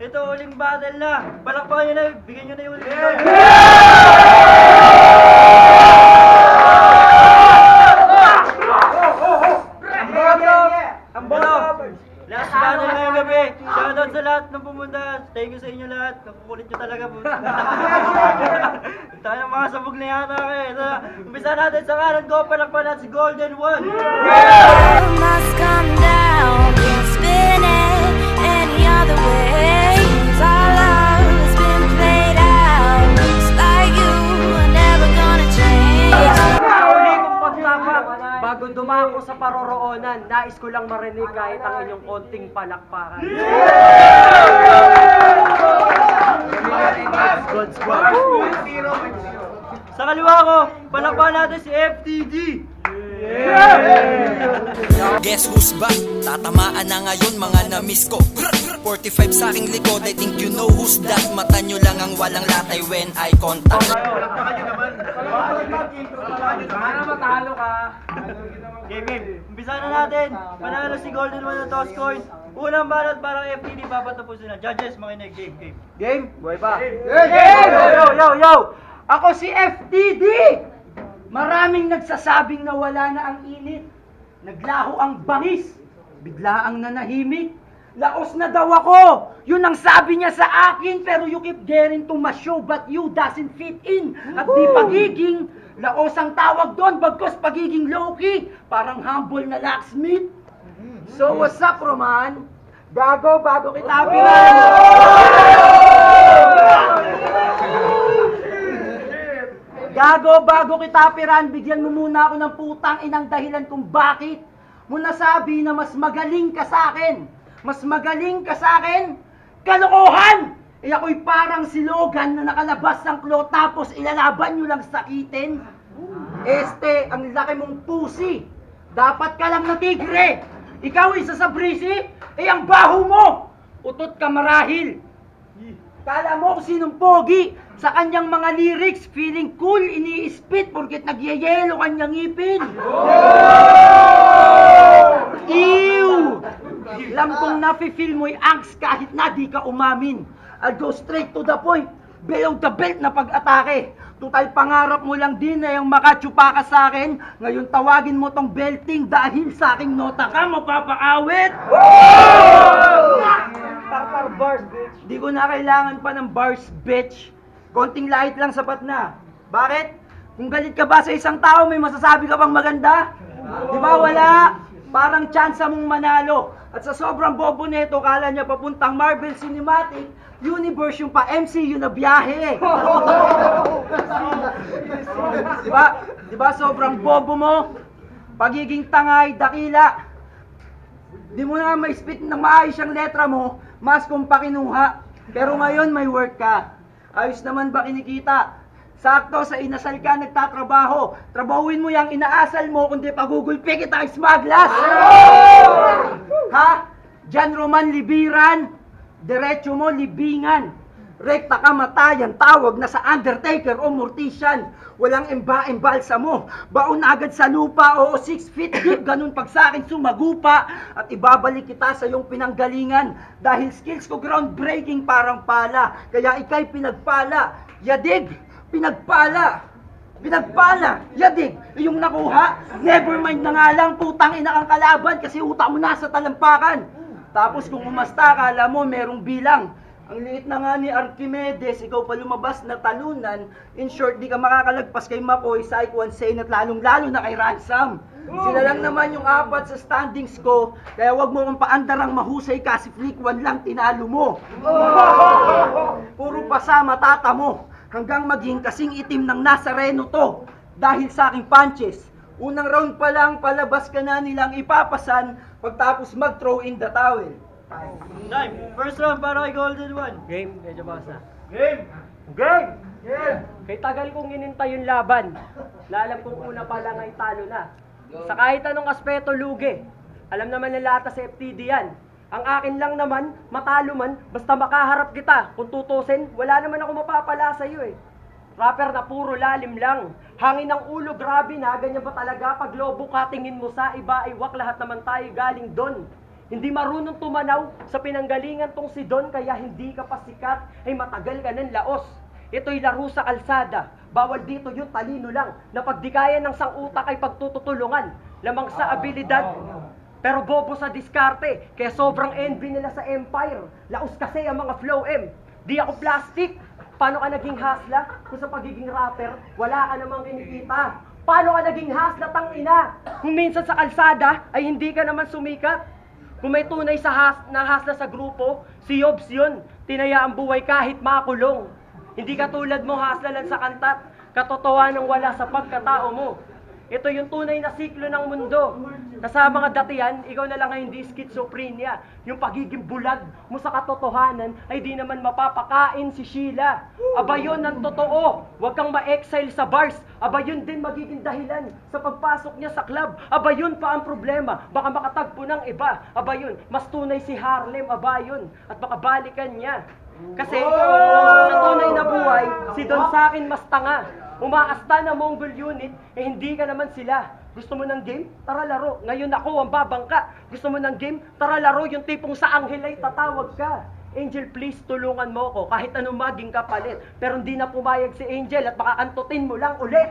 Ito, uling battle na. Palakpakan nyo na, bigyan nyo na yung uling battle. Ang boto! Last battle ngayong gabi. Shoutout sa lahat ng pumunta. Thank you sa inyo lahat. Nakukulit nyo talaga po. Tayo mga sabog na yata kayo. Ito, umpisa natin sa kanan ko. Palakpakan natin si Golden One. Must come down, can't spin it any other way. Our love has been played out. Looks like you are never gonna change. Uli kong pagtapak, bago dumako sa paroroonan, nais ko lang marinig kahit ang inyong konting palakpakan. Sa kaliwa ko, palakpakan natin si FTD. Guess who's back? Tatamaan na ngayon mga na-miss ko. 45 sa aking likod, I think you know who's that. Mata nyo lang ang walang latay when eye contact. Sana matalo ka. Game. Umpisa na natin. Panalo si Golden One ng toss coin. Unang balot parang FTD, papatapusin na. Judges, makinig. Game. Game? Buhay pa. Yo! Ako si FTD! Maraming nagsasabing na wala na ang init. Naglaho ang bangis. Bigla ang nanahimik. Laos na daw ako. Yun ang sabi niya sa akin. Pero you keep daring to my show but you doesn't fit in. At di pagiging laos ang tawag doon. Bagkos pagiging low-key. Parang humble na locksmith. So what's up, Roman? Bago kita piran. Bago kita piran, bigyan mo muna ako ng putang inang dahilan kung bakit mo nasabi na mas magaling ka sa akin. Mas magaling ka sa akin? Kalokohan! Ako'y parang si Logan na nakalabas ng klo tapos ilalaban nyo lang sakitin. Ang laki mong pusi. Dapat ka lang na tigre. Ikaw isa sa brisi, ang baho mo. Utot ka marahil. Kala mo kung sinong pogi. Sa kanyang mga lyrics, feeling cool, ini-spit porket nagyayelo kanyang ngipin. Ew! Lambong nafe-feel mo'y angst kahit na di ka umamin. I'll go straight to the point. Below the belt na pag-atake. Tutal pangarap mo lang din na yung makatsupa ka sa akin. Ngayon tawagin mo tong belting dahil sa aking nota ka mapapakawit. Tartar bars, bitch. Di ko na kailangan pa ng bars, bitch. Konting light lang sapat na. Bakit? Kung galit ka ba sa isang tao, may masasabi ka bang maganda? Di ba wala? Parang tsansa mong manalo. At sa sobrang bobo nito, kala niya papuntang Marvel Cinematic Universe yung pa-MCU na biyahe. Di ba sobrang bobo mo? Pagiging tangay, dakila. Di mo na ma-spit ng maayos yung letra mo, mas kung pakinuha. Pero ngayon may work ka. Ayos naman ba kinikita? Sakto sa inasal ka nagtatrabaho. Trabahuin mo yung inaasal mo kundi pagugulpi kita smaglas. Ha? Diyan Roman libiran. Diretso mo libingan. Rekta ka matayan, tawag na sa Undertaker o Mortician. Walang embalsa mo. Baon agad sa lupa, oo 6 feet deep, ganun pag sa akin sumagupa. At ibabalik kita sa iyong pinanggalingan. Dahil skills ko groundbreaking parang pala. Kaya ikay pinagpala. Yadig, pinagpala. Yadig, yung nakuha. Never mind na nga lang, putang ina kang kalaban kasi utak mo nasa talampakan. Tapos kung umasta, kala mo merong bilang. Ang liit na nga ni Archimedes, ikaw pa lumabas na talunan. In short, di ka makakalagpas kay Makoy, Psych, Sane at lalong-lalo na kay Ransom. Sila lang naman yung apat sa standings ko, kaya wag mo kong paandarang mahusay kasi flick 1 lang tinalo mo. Puro pasama tata mo, hanggang maging kasing itim ng Nazareno to. Dahil sa aking punches, unang round pa lang palabas ka na nilang ipapasan pagtapos mag-throw in the towel. Time. First round para kay Golden One. Game, medyo bawas na. Game! Kay tagal kong inintay yung laban, na alam kong una pa lang ay talo na. Sa kahit anong aspeto lugi, alam naman ng lahat sa FTD yan. Ang akin lang naman, matalo man, basta makaharap kita. Kung tutusin, wala naman ako mapapala sa iyo eh. Rapper na puro lalim lang. Hangin ng ulo, grabe na, ganyan ba talaga? Pag lobo ka, tingin mo sa iba, iwak lahat naman tayo galing doon. Hindi marunong tumanaw sa pinanggalingan tong si Don, kaya hindi ka pa sikat, ay matagal ka ng laos. Ito'y laro sa kalsada, bawal dito yung talino lang, na pagdikayan ng sangutak ay pagtutulungan, lamang sa abilidad. Pero bobo sa diskarte, kaya sobrang envy nila sa Empire. Laos kasi ang mga flow M. Di ako plastic. Paano ka naging hasla kung sa pagiging rapper, wala ka namang kinikita? Paano ka naging hasla, tangina? Kung minsan sa kalsada ay hindi ka naman sumikat. Kung may tunay na hasla sa grupo, si Yobs yun. Tinaya ang buhay kahit makulong. Hindi ka tulad mo hasla lang sa kantat. Katotohanan wala sa pagkatao mo. Ito yung tunay na siklo ng mundo. Na sa mga datihan, ikaw na lang ay hindi schizophrenia. Yung pagiging bulag mo sa katotohanan ay di naman mapapakain si Sheila. Aba yun ang totoo. Huwag kang ma-exile sa bars. Aba yun din magiging dahilan sa pagpasok niya sa club. Aba yun pa ang problema. Baka makatagpo ng iba. Aba yun, mas tunay si Harlem. Aba yun. At baka balikan niya. Kasi sa tunay na buhay, si Don sa akin mas tanga. Umaasta na Mongol unit, eh hindi ka naman sila. Gusto mo ng game? Tara laro. Ngayon ako ang babangka. Gusto mo ng game? Tara laro. Yung tipong sa anghel ay tatawag ka. Angel, please, tulungan mo ko kahit anong maging kapalit. Pero hindi na pumayag si Angel at baka antutin mo lang ulit.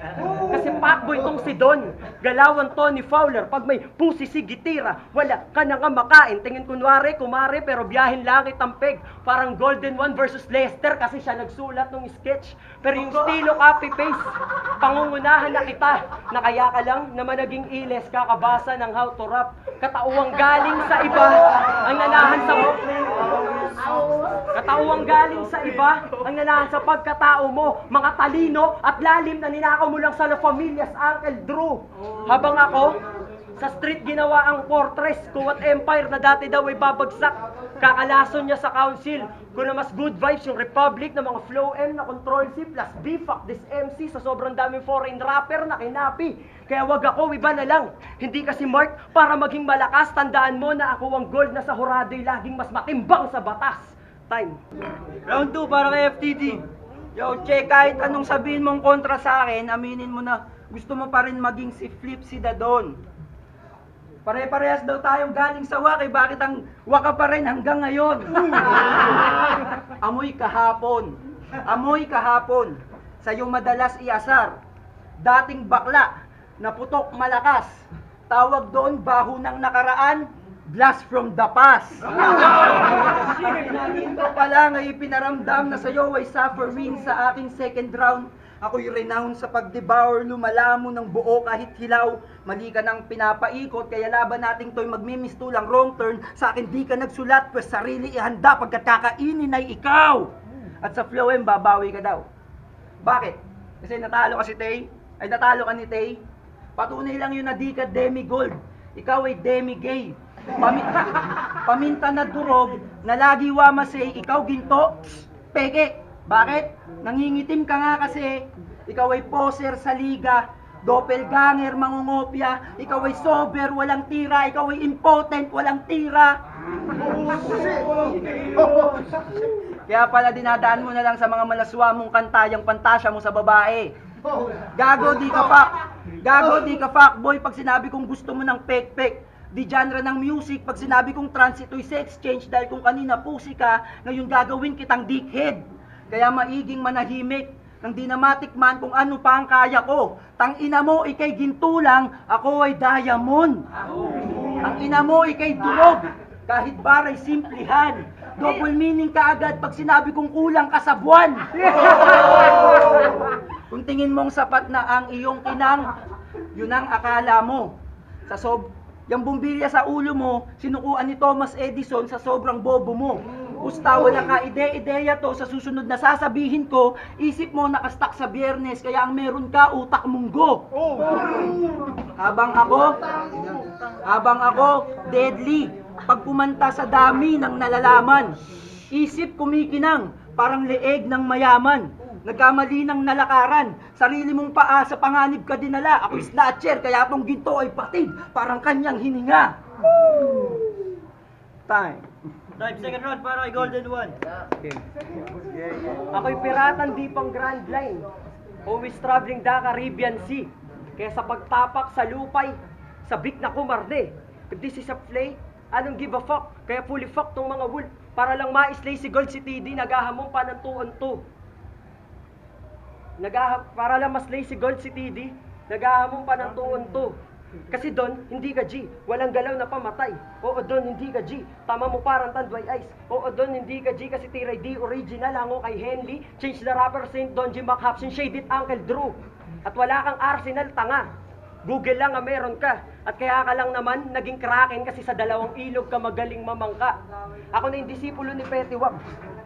Kasi fuckboy tong si Don. Galawan Tony Fowler. Pag may pusi si Gitira, wala ka na nga makain. Tingin kunwari, kumare, pero biyahin langit ang peg. Parang Golden One versus Lester kasi siya nagsulat ng sketch. Pero yung estilo copy-paste, pangungunahan na kita. Na kaya ka lang naman naging iles, kakabasa ng how to rap. Katauwang galing sa iba, ang nanahan sa Katauwang galing sa iba, ang nanahan sa pagkatao mo, mga talino at lalim na ninakaw mo lang sa La Familia's Uncle Drew. Habang ako, sa street ginawa ang fortress, kuwat empire na dati daw ay babagsak. Kakalason niya sa council, kung na mas good vibes yung Republic na mga flow M na control C plus B, fuck this MC sa sobrang daming foreign rapper na kinapi. Kaya wag ako, iba na lang. Hindi kasi Mark, para maging malakas, tandaan mo na ako ang gold na sa hurado'y laging mas matimbang sa batas. Time. Round 2 para kay FTD. Yo, Che, kahit anong sabihin mong kontra sa akin, aminin mo na gusto mo pa rin maging si Flip si Dadon. Pare-parehas daw tayong galing sa waki, bakit ang waka pa rin hanggang ngayon? Amoy kahapon. Amoy kahapon. Sa'yo madalas iasar. Dating bakla, naputok malakas. Tawag doon baho ng nakaraan, blast from the past. Pinagin ko pala ngayon pinaramdam na sa'yo ay suffering sa aking second round. Ako'y renowned sa pag-devour, lumalamo ng buo kahit hilaw. Mali ka nang pinapaikot, kaya laban nating to'y magmimistulang wrong turn. Sa akin di ka nagsulat, pues sarili ihanda pagkat kakainin ay ikaw. At sa flow babawi ka daw. Bakit? Kasi natalo ka si Tay, ay natalo ka ni Tay. Patunay lang yun na di ka demi-gold, ikaw ay demi-gay. Paminta na durog, na lagi wamasay, ikaw ginto, peke. Bakit? Nangingitim ka nga kasi, ikaw ay poser sa liga, doppelganger, mangungopia, ikaw ay sober, walang tira, ikaw ay impotent, walang tira. Kaya pala dinadaan mo na lang sa mga malaswa mong kanta, yung pantasya mo sa babae. Gago di ka fuckboy pag sinabi kong gusto mo ng pek-pek. Di genre ng music pag sinabi kong trans ito'y sex change dahil kung kanina pusi ka, ngayon gagawin kitang dickhead. Kaya maiging manahimik nang di na matikman kung ano pa ang kaya ko. Tang ina mo ikay ginto lang, ako ay diamond. Ang ina mo ikay durog, kahit baray simplihan. Double meaning ka agad pag sinabi kong kulang ka sa buwan. Kung tingin mong sapat na ang iyong kinang, yun ang akala mo. Yung bumbilya sa ulo mo, sinukuan ni Thomas Edison sa sobrang bobo mo. Pusta, wala ka ideya to sa susunod na sasabihin ko, isip mo nakastak sa Biyernes, kaya ang meron ka, utak munggo. Habang ako, deadly, pag kumanta sa dami ng nalalaman, isip kumikinang, parang leeg ng mayaman. Nagkamali ng nalakaran, sarili mong paa sa panganib ka dinala. Ako'y snatcher, kaya tong ginto ay patid, parang kanyang hininga. Time. Second round para kay Golden One. Ako'y piratan di pang Grand Line, always traveling the Caribbean Sea. Kaya sa pagtapak sa lupay, sabik na kumarde. If this is a play, Anong give a fuck? Kaya fully fuck tong mga wolf. Para lang ma-slay si Gold si TD, naghahamon pa ng 2-on-2. Para lang ma-slay si Gold si TD, naghahamon pa ng 2-on-2. Kasi doon, hindi ka G. Walang galaw na pamatay. Oo, doon, hindi ka G. Tama mo parang Tanduay Ice. Oo, doon, hindi ka G. Kasi Tiray D, original. Hango kay Henley. Change the rapper, Saint Don G. McHapsin. Shaded Uncle Drew. At wala kang Arsenal, tanga. Google lang ang meron ka. At kaya ka lang naman naging kraken kasi sa dalawang ilog ka magaling mamangka. Ako na yung disipulo ni Petiwab.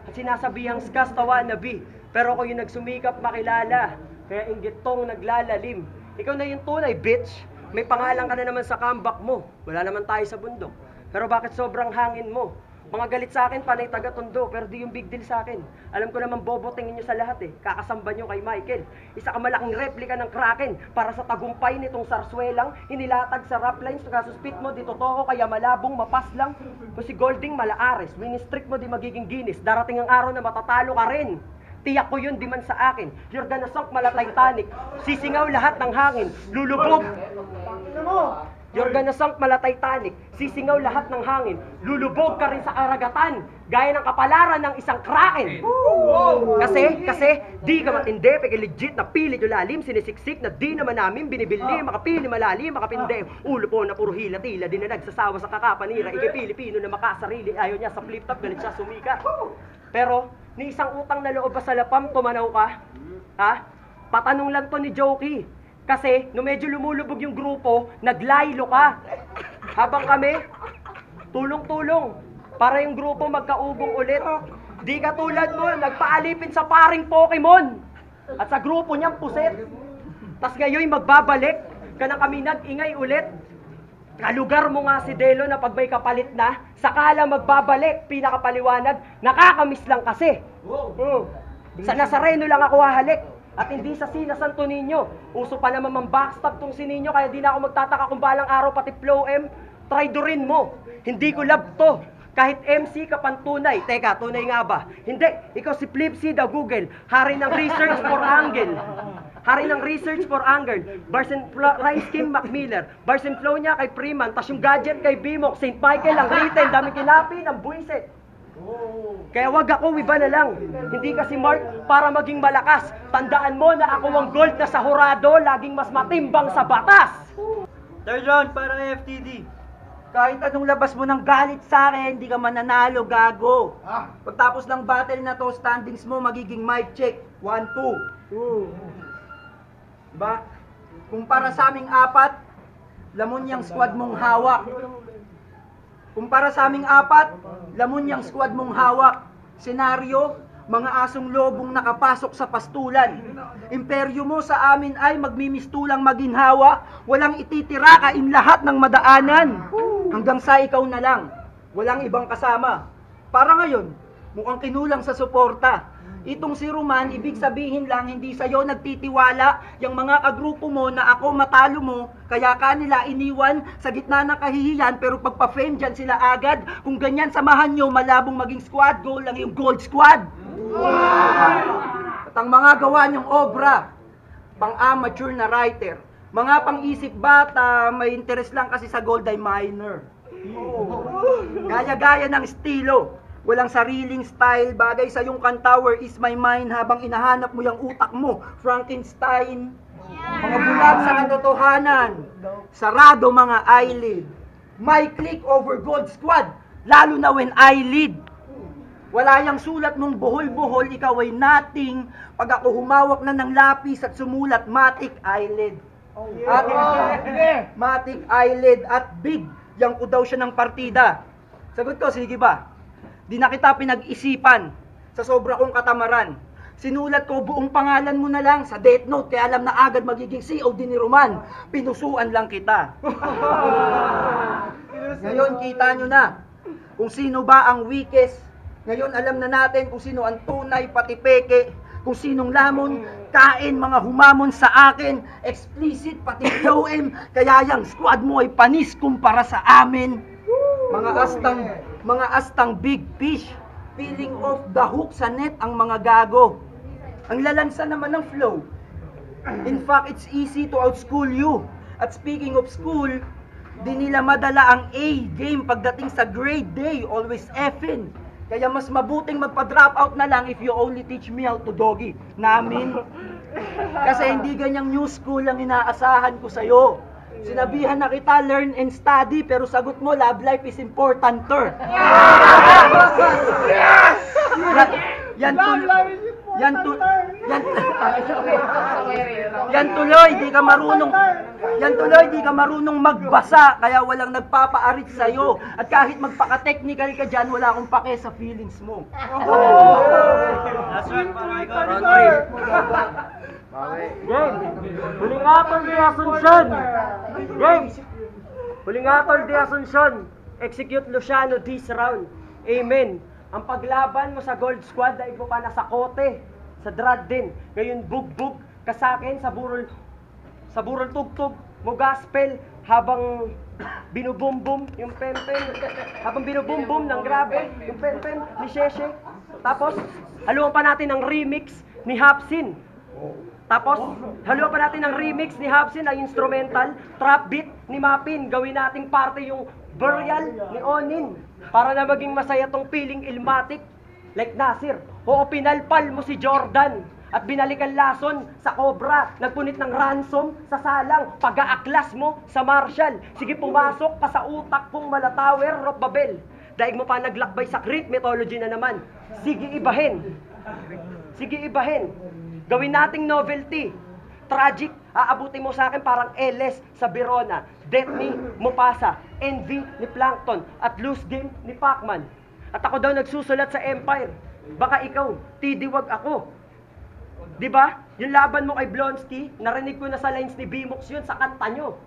At sinasabihang skas tawa na B. Pero ako yung nagsumikap makilala. Kaya inggit tong naglalalim. Ikaw na yung tunay, bitch. May pangalan ka na naman sa comeback mo. Wala naman tayo sa bundok. Pero bakit sobrang hangin mo? Mga galit sa akin, panay taga-tondo, pero di yung big deal sa akin. Alam ko naman bobo tingin nyo sa lahat eh. Kakasamba nyo kay Michael. Isa ka malaking replika ng Kraken para sa tagumpay nitong sarswelang inilatag sa rap lines. Kasuspit mo, di totoo, kaya malabong mapas lang. Kung si Golding malaares, ministrict mo di magiging Guinness. Darating ang araw na matatalo ka rin. Tiyak ko yun, di man sa akin. You're gonna sunk mala Titanic. Sisingaw lahat ng hangin. Lulubog. You're gonna sunk mala Titanic. Sisingaw lahat ng hangin. Lulubog ka rin sa karagatan. Gaya ng kapalaran ng isang kraken. Kasi, di ka matindi. Peke legit na pilit yung lalim. Sinisiksik na di naman namin binibili. Makapili malalim, makapinde. Ulo po na puro hila-tila. Di na nagsasawa sa kakapanira. Iki-Pilipino na makasarili. Ayaw niya sa flip-top. Galit siya sumika. Pero, ni isang utang na loob ba sa lapam, tumanaw ka? Ha? Patanong lang to ni Jokey. Kasi, nung medyo lumulubog yung grupo, naglaylo ka. Habang kami, tulong-tulong. Para yung grupo magkaubong ulit. Di ka tulad mo, nagpaalipin sa paring Pokemon. At sa grupo niyang puset. Tas ngayon magbabalik, ka na kami nag-ingay ulit. Kalugar mo nga si Delo na pag may kapalit na, sakala magbabalik, pinakapaliwanag, nakakamiss lang kasi. Sa Nazareno lang ako hahalik, at hindi sa Sina Santo Niño. Uso pa naman mang-backstab tong si Niño, kaya di na ako magtataka kung balang araw pati Flow M, traidorin mo. Hindi ko love to. Kahit MC ka pang tunay. Teka, tunay nga ba? Hindi, ikaw si Flipsy daw Google, hari ng research for angle. Hari ng research for angle. Bars and Rhymes Kim Macmillan. Bars and flow niya kay Freeman. Tas yung gadget kay Bimok. St. Michael ang written. Dami kinapi ng buwisit. Kaya wag ako, iba na lang. Hindi kasi Mark para maging malakas. Tandaan mo na ako ang gold na sa hurado. Laging mas matimbang sa batas. Third round para kay FTD. Kahit anong labas mo ng galit sa akin, hindi ka mananalo, gago. Pagtapos ng battle na to, standings mo magiging mic check. 1-2. Diba? Kung para sa aming apat, lamon yung squad mong hawak. Kung para sa aming apat, lamon yung squad mong hawak. Senaryo, mga asong lobong nakapasok sa pastulan. Imperyo mo sa amin ay magmimistulang maginhawa. Walang ititira kain lahat ng madaanan. Hanggang sa ikaw na lang. Walang ibang kasama. Para ngayon, mukhang kinulang sa suporta. Itong si Roman, ibig sabihin lang, hindi sa'yo nagtitiwala yung mga kagrupo mo na ako matalo mo, kaya kanila iniwan sa gitna ng kahihiyan, pero pagpa-frame dyan sila agad. Kung ganyan, samahan nyo, malabong maging squad goal lang yung gold squad. At ang mga gawa nyong obra, pang-amateur na writer, mga pang-isip bata, may interest lang kasi sa gold ay minor. Gaya-gaya ng estilo. Walang sariling style, bagay sa yung kanta, Where is my mind, habang inahanap mo yung utak mo, Frankenstein. Mga bulag sa katotohanan, sarado mga eyelid. My click over gold squad, lalo na when I lead. Wala yang sulat mong buhol-buhol, ikaw ay nothing. Pag ako humawak na ng lapis at sumulat, matic eyelid. At matic eyelid at big, yang ko daw siya ng partida. Sagot ko, sige ba? Di na kita pinag-isipan sa sobra kong katamaran. Sinulat ko buong pangalan mo na lang sa death note, kaya alam na agad magiging COD ni Roman. Pinusuan lang kita. Ngayon kita nyo na kung sino ba ang weakest. Ngayon alam na natin kung sino ang tunay pati peke. Kung sinong lamon, kain, mga humamon sa akin. Explicit pati flow M. Kaya yung squad mo ay panis kumpara sa amin. Mga astang big fish, peeling off the hook sa net ang mga gago. Ang lalansa naman ng flow. In fact, it's easy to outschool you. At speaking of school, Di nila madala ang A game pagdating sa grade day, always F'in. Kaya mas mabuting magpa-drop out na lang if you only teach me how to doggy. Namin. Kasi hindi ganyang new school ang inaasahan ko sa'yo. Sinabihan na kita, learn and study, pero sagot mo, love life is importanter. Yan tuloy, di ka marunong magbasa, kaya walang nagpapaarit sa'yo. At kahit magpaka-technical ka dyan, wala akong pake sa feelings mo. That's right, para ikaw. Game! Hulingatol de Asuncion! Game! Hulingatol de Asuncion! Execute Luciano this round. Amen. Ang paglaban mo sa Gold Squad, dahil mo pa nasa kote, sa drad din. Ngayon bugbog ka sa akin sa burol tugtog mo gospel habang binubumbum yung pempen, habang binubumbum ng grabe yung pempen ni Sheshe. Tapos haluan pa natin ang remix ni Hapsin. Tapos, haluan pa natin ang remix ni Hapsin, ang instrumental, trap beat ni Mapin. Gawin nating parte yung burial ni Onin para na maging masaya tong feeling ilmatic like Nasir. Oo, pinalpal mo si Jordan at binalikan lason sa Cobra. Nagpunit ng ransom sa salang, pag-aaklas mo sa Marshall. Sige, pumasok ka sa utak kong Malatower, Rock Babel. Daig mo pa naglakbay sa Greek mythology na naman. Sige, ibahin. Sige, ibahin. Gawin nating novelty. Tragic, aabuti mo sa akin parang LS sa Verona. Death ni Mufasa, Envy ni Plankton, at Loose Game ni Pacman. At ako daw nagsusulat sa Empire. Baka ikaw, tidiwag ako. Diba? Yung laban mo kay Blonsky, narinig ko na sa lines ni Bimox yun sa kanta nyo.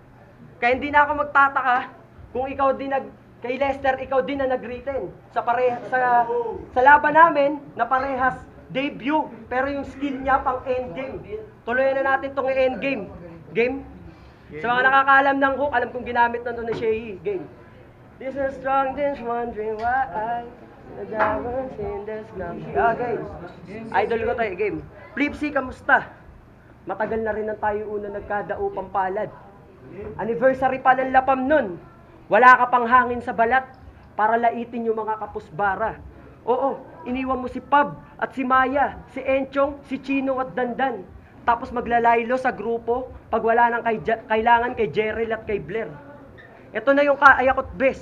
Kaya hindi na ako magtataka kung ikaw din kay Lester, ikaw din na nag-written sa laban namin na parehas debut, pero yung skill niya pang endgame. Tuloy na natin tong endgame. Game? Sa mga nakakaalam ng hook, alam kong ginamit na doon ni Shehi. Game. This is strong, this wondering why the diamonds in the sky. Okay. Idol ko tayo, game. Flipsy, kamusta? Matagal na rin ang tayo una nagkadaupang palad. Anniversary pa ng lapam nun. Wala ka pang hangin sa balat para laitin yung mga kapusbara. Oo, iniwan mo si Pab at si Maya, si Enchong, si Chino at Dandan. Tapos maglalaylo sa grupo pag wala nang kailangan kay Jerry at kay Blair. Ito na yung kaayakot bes.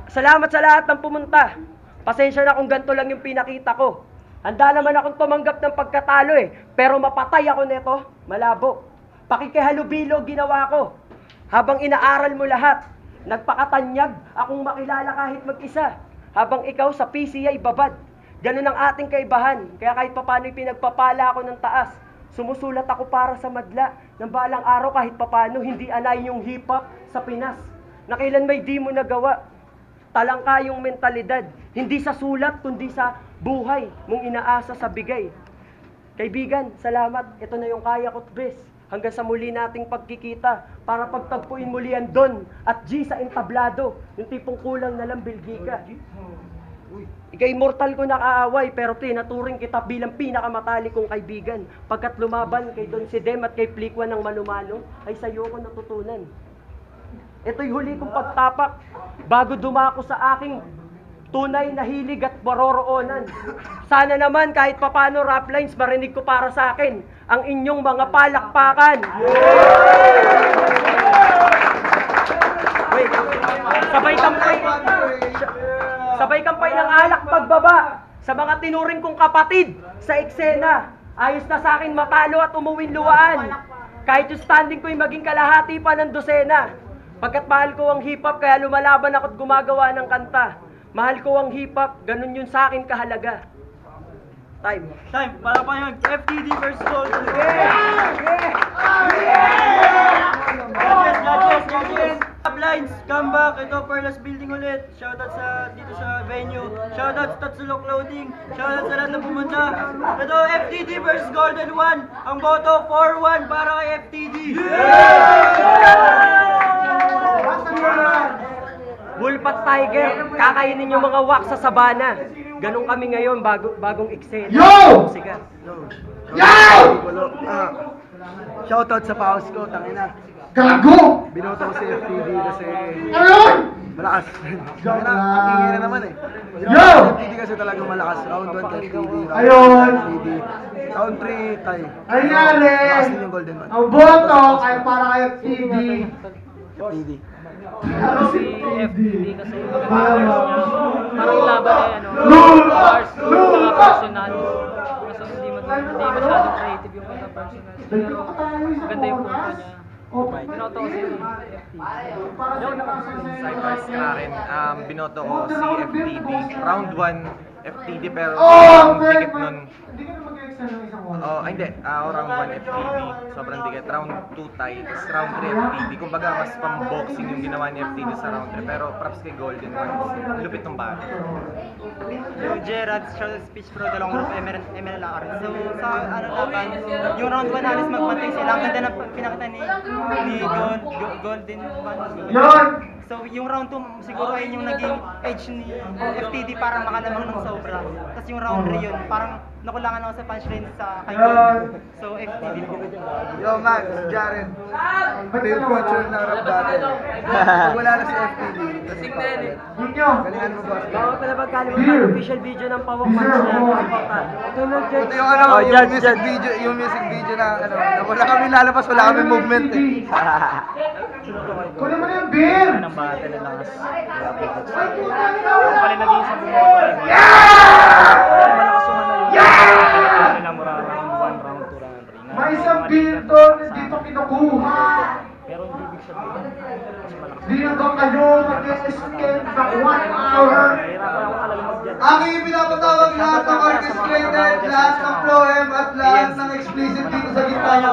Salamat sa lahat ng pumunta. Pasensya na kung ganito lang yung pinakita ko. Handa naman akong tumanggap ng pagkatalo pero mapatay ako neto, malabo. Pakikihalubilo ginawa ko. Habang inaaral mo lahat, nagpakatanyag akong makilala kahit mag-isa. Habang ikaw sa PC ay babad. Ganun ang ating kaibahan. Kaya kahit papano'y pinagpapala ako ng taas, sumusulat ako para sa madla. Nang balang araw kahit papano, hindi anay yung hip-hop sa Pinas. Na kailan may di mo nagawa. Talangka yung mentalidad. Hindi sa sulat, kundi sa buhay mong inaasa sa bigay. Kaibigan, salamat. Ito na yung kaya ko't bes. Hanggang sa muli nating pagkikita para pagtagpuin muli ang Don at G sa entablado. Yung tipong kulang na lang bilgiga. Ika'y immortal ko nakaaway pero tinaturing kita bilang pinakamatali kong kaibigan. Pagkat lumaban kay Don Sidem at kay Plikwan ng Manumano ay sa'yo ko natutunan. Ito'y huli kong pagtapak bago dumako sa aking tunay na hilig at maroroonan. Sana naman kahit papano rap lines marinig ko para sa akin ang inyong mga palakpakan. Wait. Sabay kampay ng alak pagbaba sa mga tinuring kong kapatid sa eksena. Ayos na sa akin matalo at umuwin luwaan. Kahit yung standing ko'y maging kalahati pa ng dosena. Pagkat mahal ko ang hip-hop kaya lumalaban ako't gumagawa ng kanta. Mahal ko ang hip-hop, ganun yun sa akin kahalaga. Time. Para pa yung FTD versus Golden. Judges. Lines, come back. Ito, Perlas Building ulit. Shoutout dito sa venue. Shoutout sa Tatsulok Clothing. Shoutout sa lahat na pumunta. Ito, FTD versus Golden 1. Ang boto, 4-1 para kay FTD. Wolpat Tiger, kakainin yung mga wax sa sabana. Ganun kami ngayon, bagong eksena. Yo! Siga. Yo! Shoutout sa paus ko, tangina. Gago! Binoto ko si FTD kasi Ayun! malakas. Joke Kaya lang. ingay na naman eh. Yo! FTD kasi talagang malakas. Round 1 kay FTD. Ayun! FTD. Round 3 tayo. Nangyari! Malakas din yung Golden Man. Ang boto ay para kay FTD. FTD. Si FTD kasi Para. parang laban ay ano, Lul! bars, Lul! mga personal. Kasi hindi masyadong creative yung mga personal. Pero maganda yung punto niya. Binoto ko si FTD. Cypress sa akin, binoto ko si FTD. Round 1, FTD pero Oh, sobrang dikit nun. Hindi ka na mag-extend ng isang oras. Oh, hindi. Round 1 FTD, sobrang dikit. Round 2 tie, tapos round 3 FTD. Kumbaga mas pang-boxing yung ginawa ni FTD sa round 3. Pero props kay Golden One. Lupit ng bata. Yung Gerard, short speech pro, dalawang group MLR. So, sa ano laban, yung round 1 halos magbanting sila. Ang ganda ng pinakita ni Golden One. Yun! So, yung round 2, siguro ay yung naging edge ni FTD para makalamang ng sobra. Tapos yung round 3 yun, parang nakulangan ako sa punchline sa kay Golden. So, FTD po. Yo Max, Jaren. Ito yung future ng rap battle. Pag wala na si FTD, kasi papalit. Ninyo! Galingan mo boss. Bago pala magkalimutan, official video ng Pawak Punch na supportan. Ito yung ano, yung music video na ano, na wala kami lalabas, wala kami movement eh. Kunin mo na yung beer! Ng bata na lang. Ay, puta, Pali naging sa bumoto. Malakas yung ano yung nila mura round 1, round 2, round 3. May isang beer doon, dito kinukuha! Pero hindi ibig sabihin. Mas malakas. Di na ba kayo mag-escape sa 1 hour? Nahirapan ako talaga mag-jet. Aking pinapatawag lahat ng orchestrated, lahat ng floem at lahat ng explicit dito sa gitna.